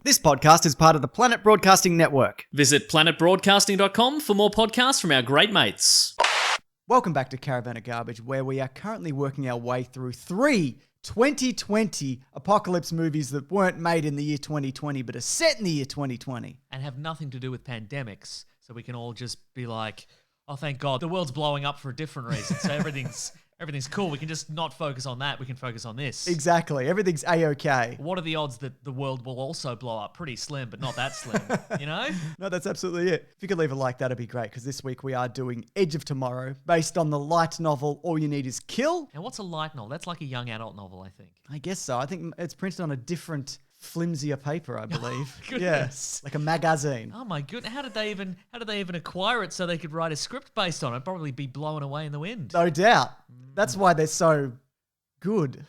This podcast is part of the Planet Broadcasting Network. Visit planetbroadcasting.com for more podcasts from our great mates. Welcome back to Caravan of Garbage, where we are currently working our way through 3 2020 apocalypse movies that weren't made in the year 2020, but are set in the year 2020. And have nothing to do with pandemics, so we can all just be like, oh, thank God, the world's blowing up for a different reason, so everything's cool. We can just not focus on that. We can focus on this. Exactly. Everything's A-okay. What are the odds that the world will also blow up? Pretty slim, but not that slim, you know? No, that's absolutely it. If you could leave a like, that'd be great, because this week we are doing Edge of Tomorrow, based on the light novel All You Need Is Kill. Now, what's a light novel? That's like a young adult novel, I think. I guess so. I think it's printed on a different, flimsier paper, I believe. Goodness. Yeah, like a magazine. Oh my goodness! How did they even acquire it so they could write a script based on it? It'd probably be blown away in the wind. No doubt. That's why they're so good.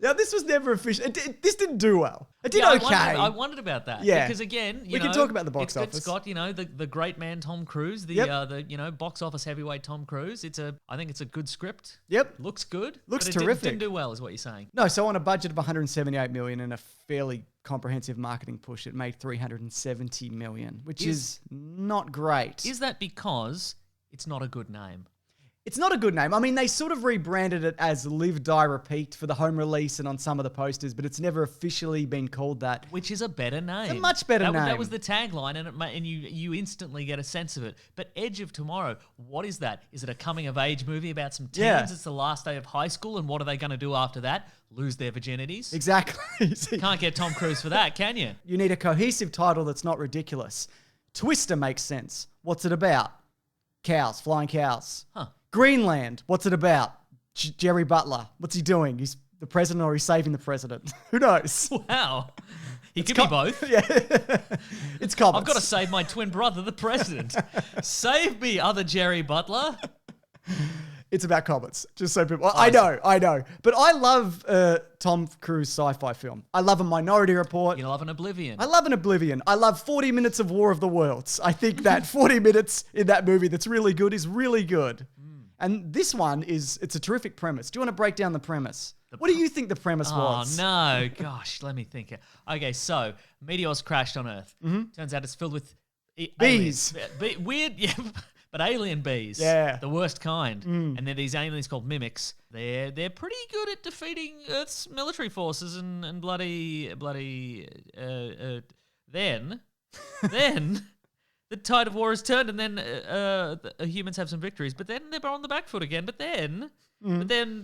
Now, this was never official. This didn't do well. It did okay. I wondered about that. Yeah. Because again, we can talk about the box office. It's got, the great man Tom Cruise, the box office heavyweight Tom Cruise. I think it's a good script. Yep. Looks good. Looks but terrific. Didn't do well, is what you're saying. No, so on a budget of 178 million and a fairly comprehensive marketing push, it made 370 million, which is not great. Is that because it's not a good name? It's not a good name. I mean, they sort of rebranded it as Live, Die, Repeat for the home release and on some of the posters, but it's never officially been called that. Which is a better name. It's a much better name. That was the tagline, and you instantly get a sense of it. But Edge of Tomorrow, what is that? Is it a coming-of-age movie about some teens? Yeah. It's the last day of high school, and what are they going to do after that? Lose their virginities? Exactly. Can't get Tom Cruise for that, can you? You need a cohesive title that's not ridiculous. Twister makes sense. What's it about? Cows, flying cows. Huh. Greenland, what's it about? Jerry Butler, what's he doing? He's the president or he's saving the president? Who knows? Wow. He could be both. Yeah. It's comets. I've got to save my twin brother, the president. Save me, other Jerry Butler. It's about comets, just so people... I know. But I love Tom Cruise sci-fi film. I love a Minority Report. You love an Oblivion. I love an Oblivion. I love 40 minutes of War of the Worlds. I think that 40 minutes in that movie that's really good is really good. And this one it's a terrific premise. Do you want to break down the premise? What do you think the premise was? Oh, no. Gosh, let me think. Okay, so meteors crashed on Earth. Mm-hmm. Turns out it's filled with... Bees. Weird, yeah, but alien bees. Yeah. The worst kind. And they're these aliens called mimics. They're pretty good at defeating Earth's military forces and then the tide of war has turned, and then the humans have some victories. But then they're on the back foot again. But then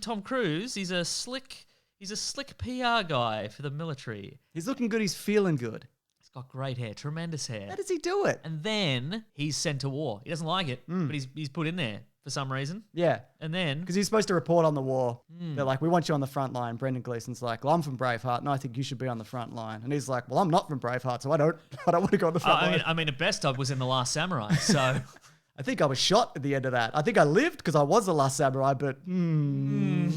Tom Cruise, he's a slick PR guy for the military. He's looking good. He's feeling good. He's got great hair, tremendous hair. How does he do it? And then he's sent to war. He doesn't like it, but he's put in there for some reason. Yeah. And then... Because he's supposed to report on the war. They're like, we want you on the front line. Brendan Gleeson's like, well, I'm from Braveheart, and I think you should be on the front line. And he's like, well, I'm not from Braveheart, so I don't want to go on the front line. I mean, at best, I was in The Last Samurai, so... I think I was shot at the end of that. I think I lived because I was the last samurai, but Anyway,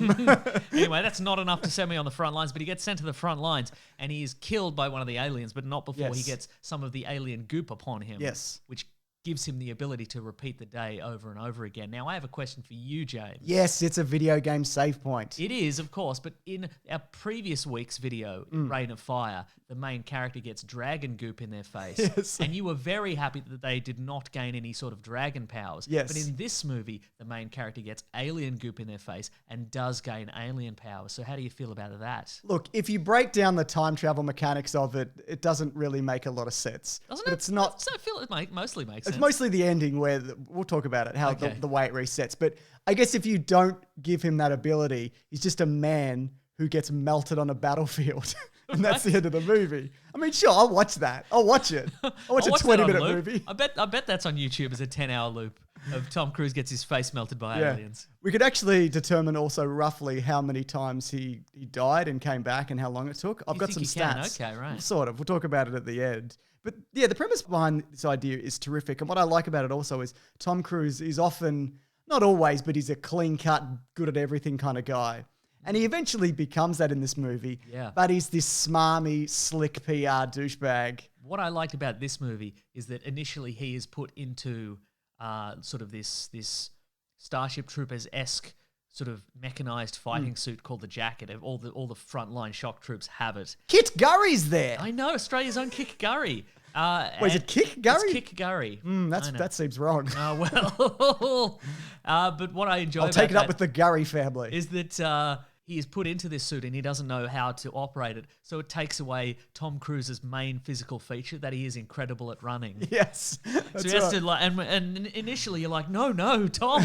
that's not enough to send me on the front lines, but he gets sent to the front lines, and he is killed by one of the aliens, but not before he gets some of the alien goop upon him. Yes. Which gives him the ability to repeat the day over and over again. Now, I have a question for you, James. Yes, it's a video game save point. It is, of course, but in our previous week's video, Reign of Fire, the main character gets dragon goop in their face. Yes. And you were very happy that they did not gain any sort of dragon powers. Yes. But in this movie, the main character gets alien goop in their face and does gain alien powers. So how do you feel about that? Look, if you break down the time travel mechanics of it, it doesn't really make a lot of sense. Doesn't but it? It's not. So I feel it mostly makes sense. It's mostly the ending where we'll talk about it, how the way it resets. But I guess if you don't give him that ability, he's just a man who gets melted on a battlefield. And that's the end of the movie. I mean, sure, I'll watch that. I'll watch it. I'll watch a 20-minute movie. I bet that's on YouTube as a 10-hour loop of Tom Cruise gets his face melted by aliens. We could actually determine also roughly how many times he died and came back and how long it took. I've got some stats. Okay, right. Sort of. We'll talk about it at the end. But yeah, the premise behind this idea is terrific. And what I like about it also is Tom Cruise is often, not always, but he's a clean-cut, good at everything kind of guy. And he eventually becomes that in this movie. Yeah. But he's this smarmy, slick PR douchebag. What I liked about this movie is that initially he is put into sort of this Starship Troopers-esque sort of mechanized fighting suit called the jacket. All the frontline shock troops have it. Kit Gurry's there. I know, Australia's own Kit Gurry. Wait, is it Kit Gurry? It's Kit Gurry. That seems wrong. Well, but what I enjoy I'll take it up with the Gurry family. is that he is put into this suit and he doesn't know how to operate it. So it takes away Tom Cruise's main physical feature, that he is incredible at running. Yes. So he has to and initially you're like, no, Tom.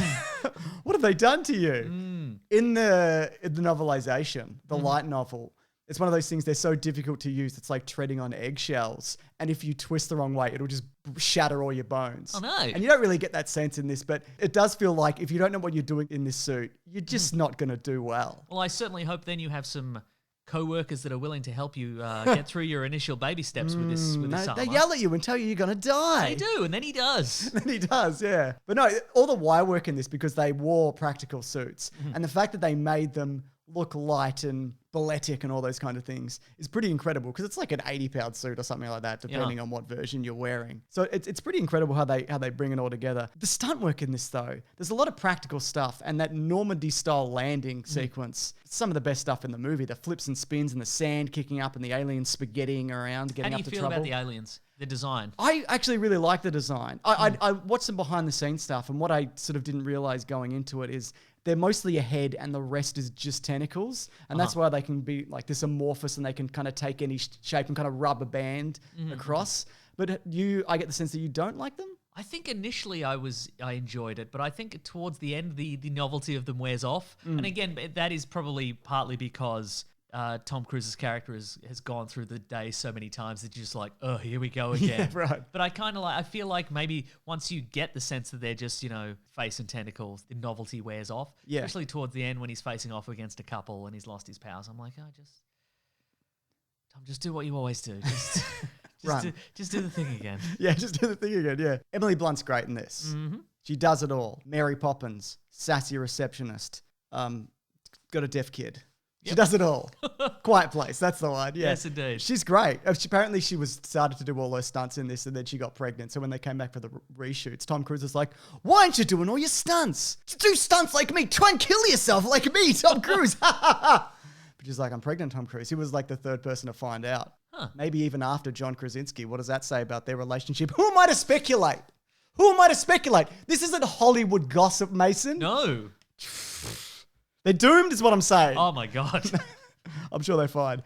What have they done to you? In the novelization, the light novel, it's one of those things, they're so difficult to use. It's like treading on eggshells. And if you twist the wrong way, it'll just shatter all your bones. Oh, no. And you don't really get that sense in this, but it does feel like if you don't know what you're doing in this suit, you're just not going to do well. Well, I certainly hope then you have some co-workers that are willing to help you get through your initial baby steps with this armor. They yell at you and tell you you're going to die. They do, and then he does. Then he does, yeah. But no, all the wire work in this, because they wore practical suits, and the fact that they made them look light and balletic and all those kind of things is pretty incredible, because it's like an 80-pound suit or something like that, depending on what version you're wearing. So it's pretty incredible how they bring it all together. The stunt work in this, though, there's a lot of practical stuff, and that Normandy-style landing sequence, some of the best stuff in the movie. The flips and spins and the sand kicking up and the aliens spaghettiing around, getting up to trouble. How do you feel about the aliens? The design? I actually really like the design. I watched some behind-the-scenes stuff, and what I sort of didn't realize going into it is they're mostly a head and the rest is just tentacles. And that's why they can be like this amorphous and they can kind of take any shape and kind of rubber band across. But I get the sense that you don't like them? I think initially I enjoyed it, but I think towards the end, the novelty of them wears off. And again, that is probably partly because Tom Cruise's character has gone through the day so many times that you're just like, oh, here we go again. Yeah, right. But I feel like maybe once you get the sense that they're just, face and tentacles, the novelty wears off. Yeah. Especially towards the end when he's facing off against a couple and he's lost his powers. I'm like, Tom, just do what you always do. Just do the thing again. Yeah, just do the thing again, yeah. Emily Blunt's great in this. Mm-hmm. She does it all. Mary Poppins, sassy receptionist, got a deaf kid. She does it all. Quiet Place, that's the one. Yeah. Yes, indeed. She's great. Apparently she started to do all those stunts in this and then she got pregnant. So when they came back for the reshoots, Tom Cruise was like, why aren't you doing all your stunts? Do stunts like me. Try and kill yourself like me, Tom Cruise. But she's like, I'm pregnant, Tom Cruise. He was like the third person to find out. Huh. Maybe even after John Krasinski. What does that say about their relationship? Who am I to speculate? This isn't Hollywood gossip, Mason. No. They're doomed is what I'm saying. Oh, my God. I'm sure they're fine.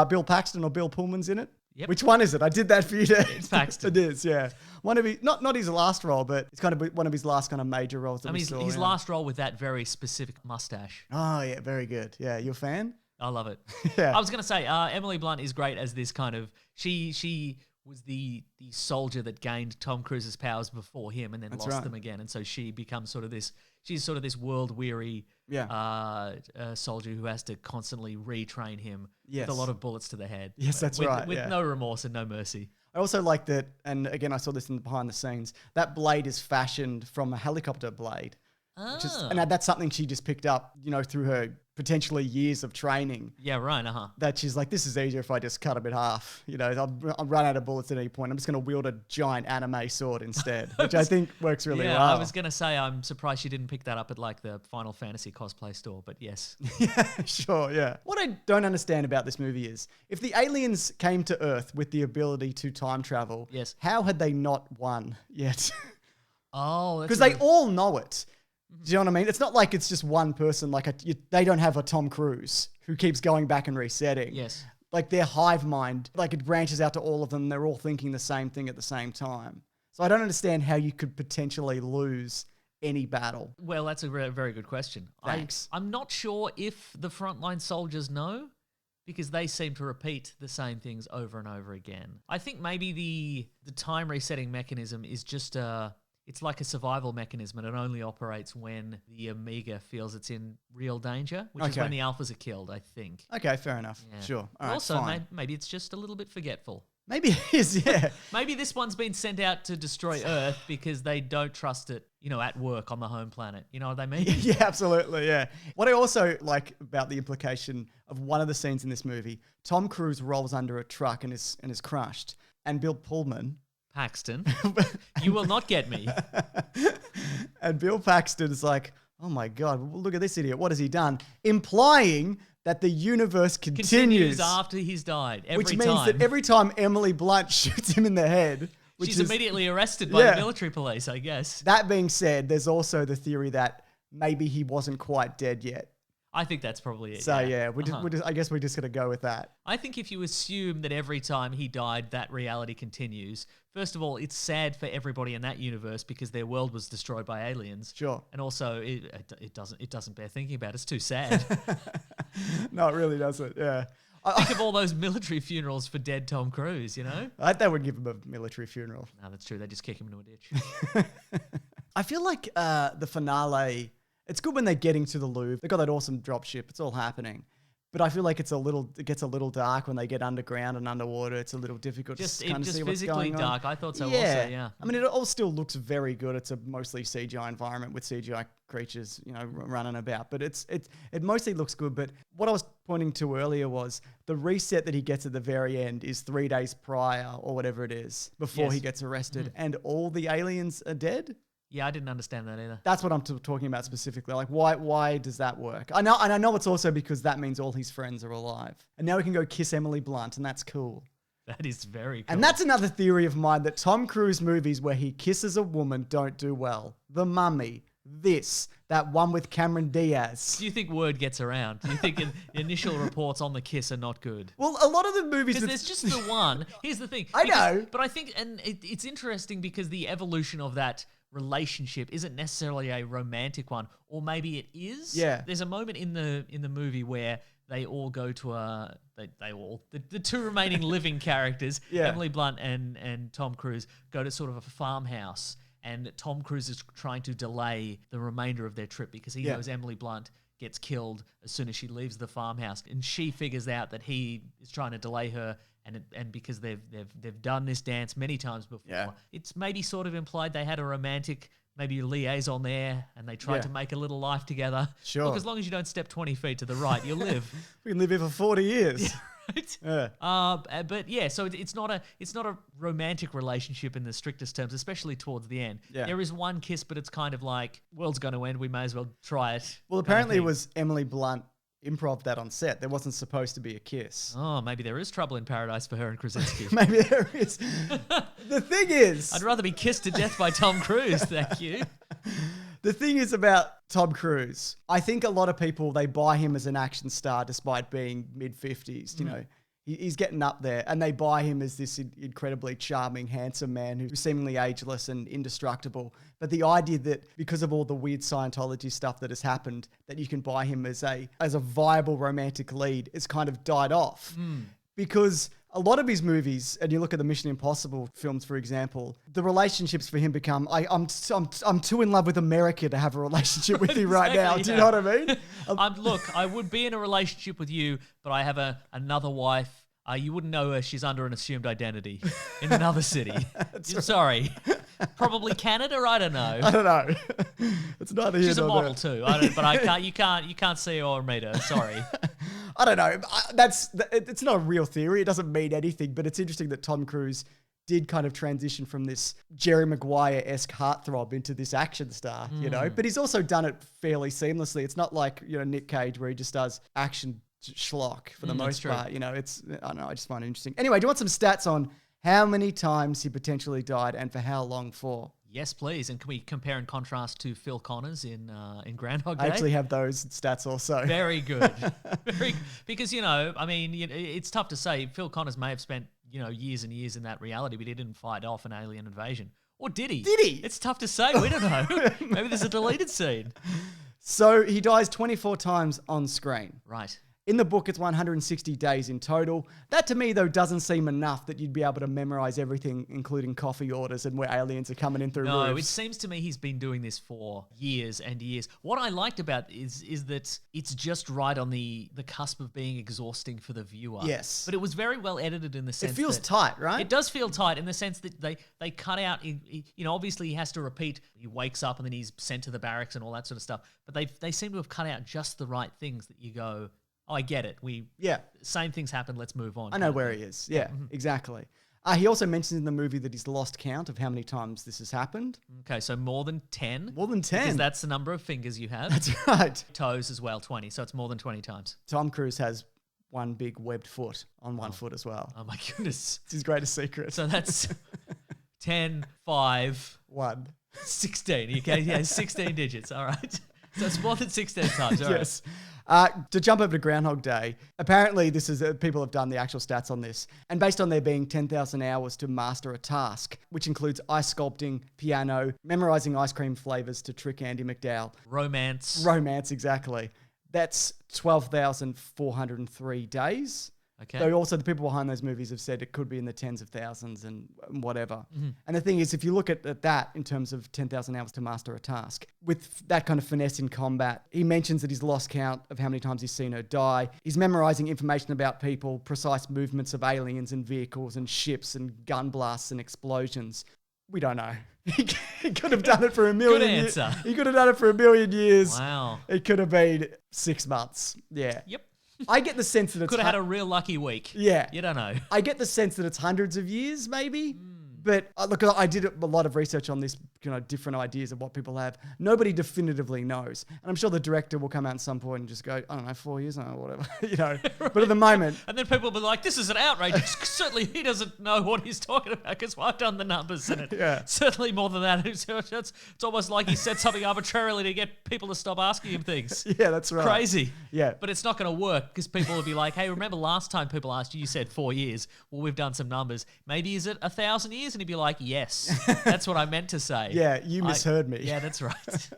Bill Paxton or Bill Pullman's in it. Yep. Which one is it? I did that for you to... It's Paxton. It is, yeah. One of his, not his last role, but it's kind of one of his last kind of major roles that we saw. His last role with that very specific mustache. Oh, yeah, very good. Yeah, you a fan? I love it. Yeah. I was going to say, Emily Blunt is great as this kind of... She was the soldier that gained Tom Cruise's powers before him and then lost them again. And so she becomes sort of this... She's sort of this world-weary soldier who has to constantly retrain him with a lot of bullets to the head. Yes, that's right. With no remorse and no mercy. I also like that, and again, I saw this in behind the scenes, that blade is fashioned from a helicopter blade. And that's something she just picked up, through her potentially years of training. Yeah, right, That she's like, this is easier if I just cut them in half. I'll run out of bullets at any point. I'm just going to wield a giant anime sword instead, which I think works really well. I was going to say, I'm surprised she didn't pick that up at like the Final Fantasy cosplay store, but yes. Yeah, sure, yeah. What I don't understand about this movie is, if the aliens came to Earth with the ability to time travel, how had they not won yet? Oh, because they all know it. Do you know what I mean? It's not like it's just one person. They don't have a Tom Cruise who keeps going back and resetting. Yes. Like their hive mind, it branches out to all of them. They're all thinking the same thing at the same time. So I don't understand how you could potentially lose any battle. Well, that's a very good question. Thanks. I'm not sure if the frontline soldiers know, because they seem to repeat the same things over and over again. I think maybe the time resetting mechanism is just it's like a survival mechanism, and it only operates when the Omega feels it's in real danger, which is when the Alphas are killed, I think. Okay, fair enough. Yeah. Sure. All right, also, fine. maybe it's just a little bit forgetful. Maybe it is, yeah. Maybe this one's been sent out to destroy Earth because they don't trust it, at work on the home planet. You know what I mean? Yeah, absolutely, yeah. What I also like about the implication of one of the scenes in this movie, Tom Cruise rolls under a truck and is crushed, and Bill Pullman... Paxton, you will not get me. And Bill Paxton is like, oh my God, look at this idiot. What has he done? Implying that the universe continues after he's died. Which means that every time Emily Blunt shoots him in the head, she's immediately arrested by the military police, I guess. That being said, there's also the theory that maybe he wasn't quite dead yet. I think that's probably it. So I guess we're just going to go with that. I think if you assume that every time he died, that reality continues, first of all, it's sad for everybody in that universe because their world was destroyed by aliens. Sure. And also, it doesn't bear thinking about. It's too sad. No, it really doesn't. Yeah. Think of all those military funerals for dead Tom Cruise, you know? They would give him a military funeral. No, that's true. They just kick him into a ditch. I feel like the finale, it's good when they're getting to the Louvre. They've got that awesome dropship. It's all happening. But I feel like it gets a little dark when they get underground and underwater. It's a little difficult to kind of see what's going on. Dark. I thought so also, yeah. I mean, it all still looks very good. It's a mostly CGI environment with CGI creatures, running about. But it mostly looks good. But what I was pointing to earlier was the reset that he gets at the very end is 3 days prior or whatever it is before he gets arrested. And all the aliens are dead. Yeah, I didn't understand that either. That's what I'm talking about specifically. Like, why does that work? I know it's also because that means all his friends are alive. And now we can go kiss Emily Blunt, and that's cool. That is very cool. And that's another theory of mine, that Tom Cruise movies where he kisses a woman don't do well. The Mummy, that one with Cameron Diaz. Do you think word gets around? Do you think initial reports on the kiss are not good? Well, a lot of the movies... Because there's just the one. Here's the thing. I know. But I think, and it's interesting because the evolution of that relationship isn't necessarily a romantic one, or maybe it is. Yeah. There's a moment in the movie where they all go to the two remaining living characters, Emily Blunt and Tom Cruise, go to sort of a farmhouse, and Tom Cruise is trying to delay the remainder of their trip because he knows Emily Blunt gets killed as soon as she leaves the farmhouse, and she figures out that he is trying to delay her. And because they've done this dance many times before, it's maybe sort of implied they had a romantic maybe liaison there, and they tried to make a little life together. Sure. Look, as long as you don't step 20 feet to the right, you'll live. We can live here for 40 years. Yeah, right? Yeah. But yeah, so it's not a romantic relationship in the strictest terms, especially towards the end. Yeah. There is one kiss, but it's kind of like, world's going to end, we may as well try it. Well, apparently it was Emily Blunt improv that on set. There wasn't supposed to be a kiss. Oh, maybe there is trouble in paradise for her and Krasinski. Maybe there is. The thing is... I'd rather be kissed to death by Tom Cruise, thank you. The thing is about Tom Cruise, I think a lot of people, they buy him as an action star despite being mid-50s, you know. He's getting up there, and they buy him as this incredibly charming, handsome man who's seemingly ageless and indestructible. But the idea that because of all the weird Scientology stuff that has happened, that you can buy him as a viable romantic lead has kind of died off. Because a lot of his movies, and you look at the Mission Impossible films, for example, the relationships for him become, I'm too in love with America to have a relationship with you right now. Do you know what I mean? Look, I would be in a relationship with you, but I have another wife. You wouldn't know her. She's under an assumed identity in another city. Sorry. Probably Canada. I don't know. I don't know. It's neither here She's a nor model there. too. But I can't. You can't see her or meet her. Sorry. I don't know. It's not a real theory. It doesn't mean anything. But it's interesting that Tom Cruise did kind of transition from this Jerry Maguire-esque heartthrob into this action star, you know. But he's also done it fairly seamlessly. It's not like Nick Cage where he just does action schlock for the most part. You know, I don't know. I just find it interesting. Anyway, do you want some stats on how many times he potentially died and for how long for? Yes, please. And can we compare and contrast to Phil Connors in Groundhog Day? I actually have those stats also. Very good. Because, I mean, it's tough to say. Phil Connors may have spent, years and years in that reality, but he didn't fight off an alien invasion. Or did he? Did he? It's tough to say. We don't know. Maybe there's a deleted scene. So he dies 24 times on screen. Right. In the book, it's 160 days in total. That to me, though, doesn't seem enough that you'd be able to memorize everything, including coffee orders and where aliens are coming in through roofs. No, it seems to me he's been doing this for years and years. What I liked about it is that it's just right on the cusp of being exhausting for the viewer. Yes. But it was very well edited in the sense it feels tight, right? It does feel tight in the sense that they cut out, obviously he has to repeat, he wakes up and then he's sent to the barracks and all that sort of stuff. But they seem to have cut out just the right things that you go... Oh, I get it. Same things happen. Let's move on. I know where he is. Yeah, exactly. He also mentions in the movie that he's lost count of how many times this has happened. Okay, so more than 10. More than 10. Because that's the number of fingers you have. That's right. Toes as well, 20. So it's more than 20 times. Tom Cruise has one big webbed foot on one foot as well. Oh my goodness. It's his greatest secret. So that's 10, 5, 1. 16. Okay, yeah, 16 digits. All right. So it's more than 16 times. All right. Yes. To jump over to Groundhog Day, apparently this is people have done the actual stats on this, and based on there being 10,000 hours to master a task, which includes ice sculpting, piano, memorizing ice cream flavors to trick Andy McDowell. Romance, exactly. That's 12,403 days. Okay. Though also the people behind those movies have said it could be in the tens of thousands and whatever. Mm-hmm. And the thing is, if you look at that in terms of 10,000 hours to master a task, with that kind of finesse in combat, he mentions that he's lost count of how many times he's seen her die. He's memorizing information about people, precise movements of aliens and vehicles and ships and gun blasts and explosions. We don't know. He could have done it for a million years. Good answer. He could have done it for a million years. Wow. It could have been 6 months. Yeah. Yep. I get the sense that it's... Could have had a real lucky week. Yeah. You don't know. I get the sense that it's hundreds of years, maybe. But look, I did a lot of research on this, different ideas of what people have. Nobody definitively knows. And I'm sure the director will come out at some point and just go, I don't know, 4 years, or whatever, Right. But at the moment... And then people will be like, this is an outrage. Certainly he doesn't know what he's talking about because I've done the numbers in it. Yeah. Certainly more than that. It's almost like he said something arbitrarily to get people to stop asking him things. Yeah, that's right. Crazy. Yeah. But it's not going to work because people will be like, hey, remember last time people asked you, you said 4 years. Well, we've done some numbers. Maybe is it 1,000 years? And he'd be like, yes, that's what I meant to say. Yeah, you misheard me. Yeah, that's right.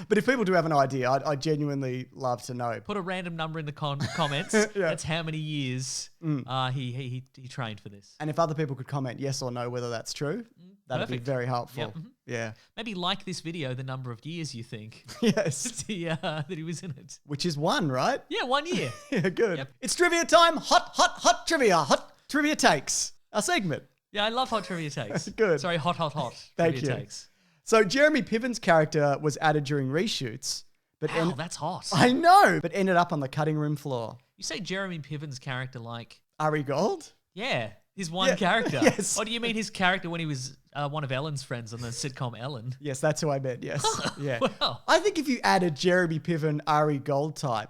But if people do have an idea, I'd genuinely love to know. Put a random number in the comments. Yeah. That's how many years he trained for this. And if other people could comment yes or no whether that's true, that'd be very helpful. Yep. Mm-hmm. Yeah. Maybe like this video the number of years you think Yes. that he was in it. Which is 1, right? Yeah, 1 year. Yeah, good. Yep. It's trivia time. Hot trivia. Hot trivia takes. Our segment. Yeah, I love hot trivia takes. Good. Sorry, hot Thank trivia you. takes. So Jeremy Piven's character was added during reshoots, but Wow, that's hot. I know, but ended up on the cutting room floor. You say Jeremy Piven's character like... Ari Gold? Yeah, his one character. Yes. Or do you mean his character when he was one of Ellen's friends on the sitcom Ellen? Yes, that's who I meant, yes. Yeah. Wow. I think if you added Jeremy Piven, Ari Gold type,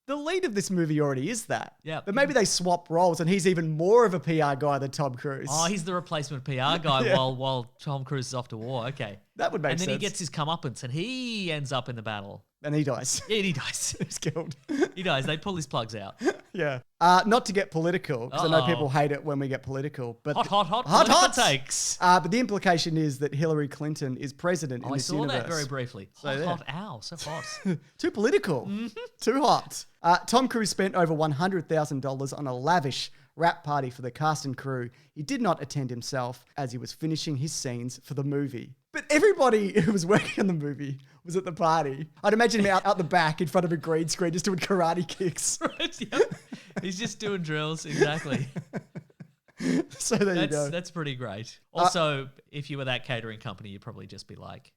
the lead of this movie already is that. Yeah. But maybe they swap roles and he's even more of a PR guy than Tom Cruise. Oh, he's the replacement PR guy Yeah. while Tom Cruise is off to war. Okay. That would make sense. And then sense. he gets his comeuppance and he ends up in the battle. And he dies. Yeah, he dies. He's killed. He dies. They pull his plugs out. Yeah. Not to get political, because I know people hate it when we get political. But Hot political takes. But the implication is that Hillary Clinton is president in I this saw universe. that very briefly. Ow, so hot. Too political. Too hot. Tom Cruise spent over $100,000 on a lavish wrap party for the cast and crew. He did not attend himself as he was finishing his scenes for the movie. But everybody who was working on the movie was at the party. I'd imagine him out the back in front of a green screen just doing karate kicks. Right, yep. He's just doing drills, exactly. So there you go. That's pretty great. Also, if you were that catering company, you'd probably just be like,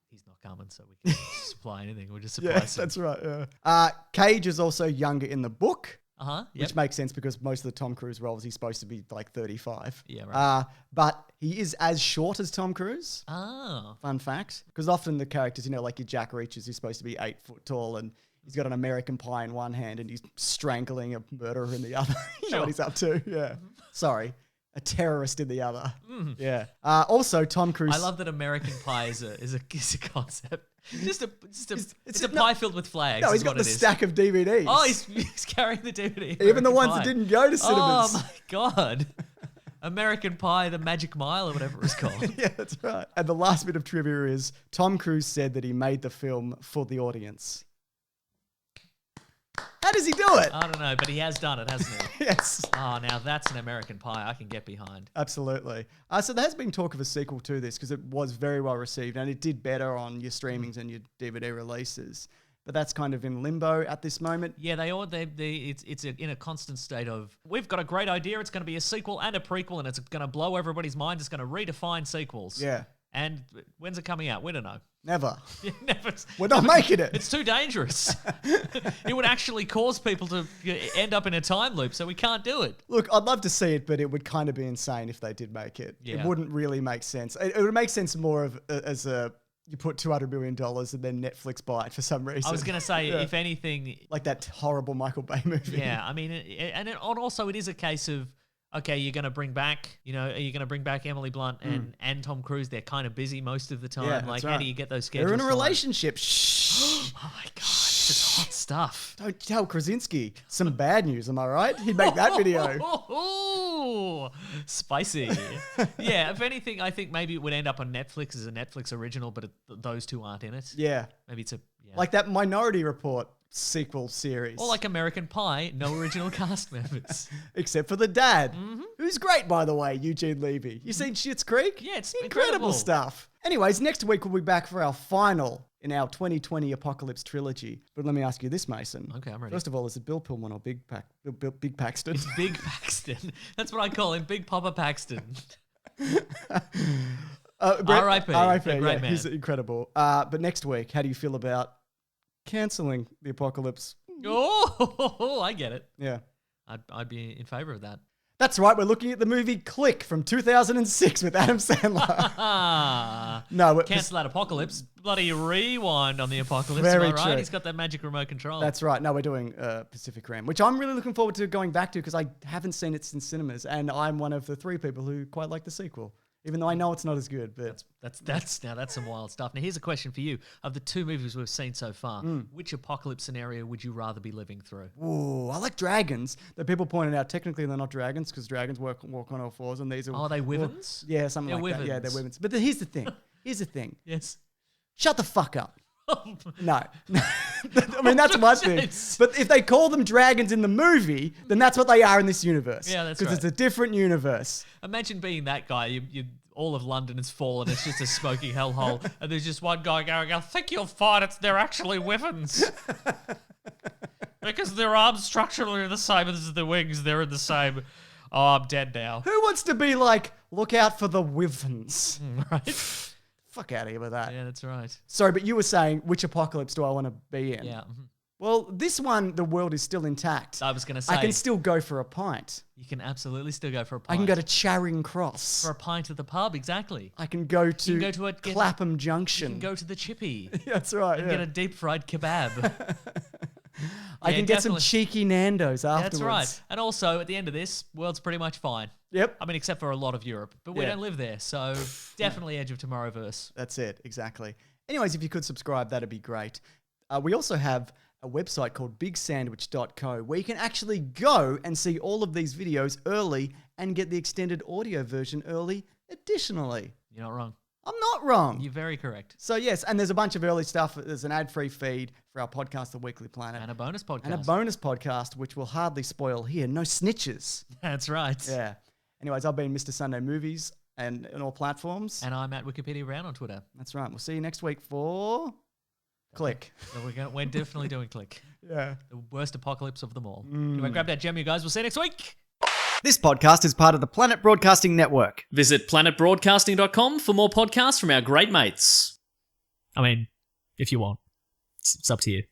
he's not coming, so we can't supply anything. We'll just supply Yes, some. that's right. Yeah. Cage is also younger in the book. Yep. Which makes sense because most of the Tom Cruise roles, he's supposed to be like 35. Yeah, right. But he is as short as Tom Cruise. Oh. Fun fact. Because often the characters, like your Jack Reacher's, who's supposed to be 8 foot tall and he's got an American Pie in one hand and he's strangling a murderer in the other. You know what he's up to. Yeah. Sorry. A terrorist in the other. Yeah. Also, Tom Cruise. I love that American Pie is a concept. It's a pie filled with flags. No, he's got the stack of DVDs. Oh, he's carrying the DVD. Even the ones Pie. that didn't go to cinemas. Oh my God. American Pie, the Magic Mile, or whatever it was called. Yeah, that's right. And the last bit of trivia is Tom Cruise said that he made the film for the audience. How does he do it? I don't know, but he has done it, hasn't he? Yes. Oh, now that's an American Pie I can get behind. Absolutely. So there has been talk of a sequel to this because it was very well received and it did better on your streamings and your DVD releases. But that's kind of in limbo at this moment. Yeah, it's in a constant state of, we've got a great idea, it's going to be a sequel and a prequel, and it's going to blow everybody's mind, it's going to redefine sequels. Yeah. And when's it coming out? We don't know. Never. Never. We're not making it. It's too dangerous. It would actually cause people to end up in a time loop, so we can't do it. Look, I'd love to see it, but it would kind of be insane if they did make it. Yeah. It wouldn't really make sense. It would make sense more of as a you put $200 million and then Netflix buy it for some reason. I was going to say, if anything, like that horrible Michael Bay movie. Yeah, I mean, and also it is a case of, okay, you're going to bring back, are you going to bring back Emily Blunt and Tom Cruise? They're kind of busy most of the time. Yeah, like, right. how do you get those schedules? They're in a fine? relationship. Shh. Oh my god, this is hot stuff. Don't tell Krasinski. Some bad news, am I right? He'd make that video. Oh, spicy. Yeah, if anything, I think maybe it would end up on Netflix as a Netflix original, but those two aren't in it. Yeah. Maybe it's like that Minority Report sequel series. Or like American Pie, no original cast members. Except for the dad, who's great, by the way, Eugene Levy. You seen Schitt's Creek? Yeah, it's incredible stuff. Anyways, next week we'll be back for our final in our 2020 Apocalypse trilogy. But let me ask you this, Mason. Okay, I'm ready. First of all, is it Bill Pullman or Big Paxton? It's Big Paxton. That's what I call him, Big Papa Paxton. R.I.P. R.I.P. Great man. He's incredible. But next week, how do you feel about cancelling the Apocalypse? Oh, I get it. Yeah. I'd be in favor of that. That's right. We're looking at the movie Click from 2006 with Adam Sandler. No, cancel that Apocalypse. Bloody rewind on the Apocalypse. Very am I right? true. He's got that magic remote control. That's right. No, we're doing Pacific Rim, which I'm really looking forward to going back to because I haven't seen it since cinemas, and I'm one of the 3 people who quite like the sequel, even though I know it's not as good. But that's some wild stuff. Now here's a question for you: of the 2 movies we've seen so far, which apocalypse scenario would you rather be living through? ooh, I like dragons. That people pointed out technically they're not dragons because dragons walk on all fours, and these are Are they wyverns? yeah, something They're like that. Yeah, wyverns. they're wyverns. But here's the thing. Yes. Shut the fuck up. No. I mean, that's my thing. Yes. But if they call them dragons in the movie, then that's what they are in this universe. Yeah, that's because right. it's a different universe. Imagine being that guy. You all of London has fallen. It's just a smoking hellhole, and there's just one guy going, "I think you'll find they're actually wyverns." Because their arms structurally are the same as the wings. They're in the same. Oh, I'm dead now. Who wants to be like, look out for the wyverns? Right? Fuck out of here with that. Yeah, that's right. Sorry, but you were saying, which apocalypse do I want to be in? Yeah. Well, this one, the world is still intact. I was going to say. I can still go for a pint. You can absolutely still go for a pint. I can go to Charing Cross. For a pint at the pub, exactly. I can go to, You can go to Clapham Junction. You can go to the Chippy. That's right. And get a deep fried kebab. I can get some definitely. cheeky Nando's afterwards. That's right. And also, at the end of this, world's pretty much fine. Yep. I mean, except for a lot of Europe. But we Yeah. don't live there, so definitely Edge of Tomorrowverse. That's it, exactly. Anyways, if you could subscribe, that'd be great. We also have a website called bigsandwich.co where you can actually go and see all of these videos early and get the extended audio version early additionally. You're not wrong. I'm not wrong. You're very correct. So yes, and there's a bunch of early stuff. There's an ad-free feed for our podcast, The Weekly Planet. And a bonus podcast. And a bonus podcast, which we'll hardly spoil here. No snitches. That's right. Yeah. Anyways, I've been Mr. Sunday Movies and on all platforms. And I'm at Wikipedia Brown on Twitter. That's right. We'll see you next week for Click. So we're definitely doing Click. Yeah. The worst apocalypse of them all. Anyway, grab that gem, you guys. We'll see you next week. This podcast is part of the Planet Broadcasting Network. Visit planetbroadcasting.com for more podcasts from our great mates. I mean, if you want. It's up to you.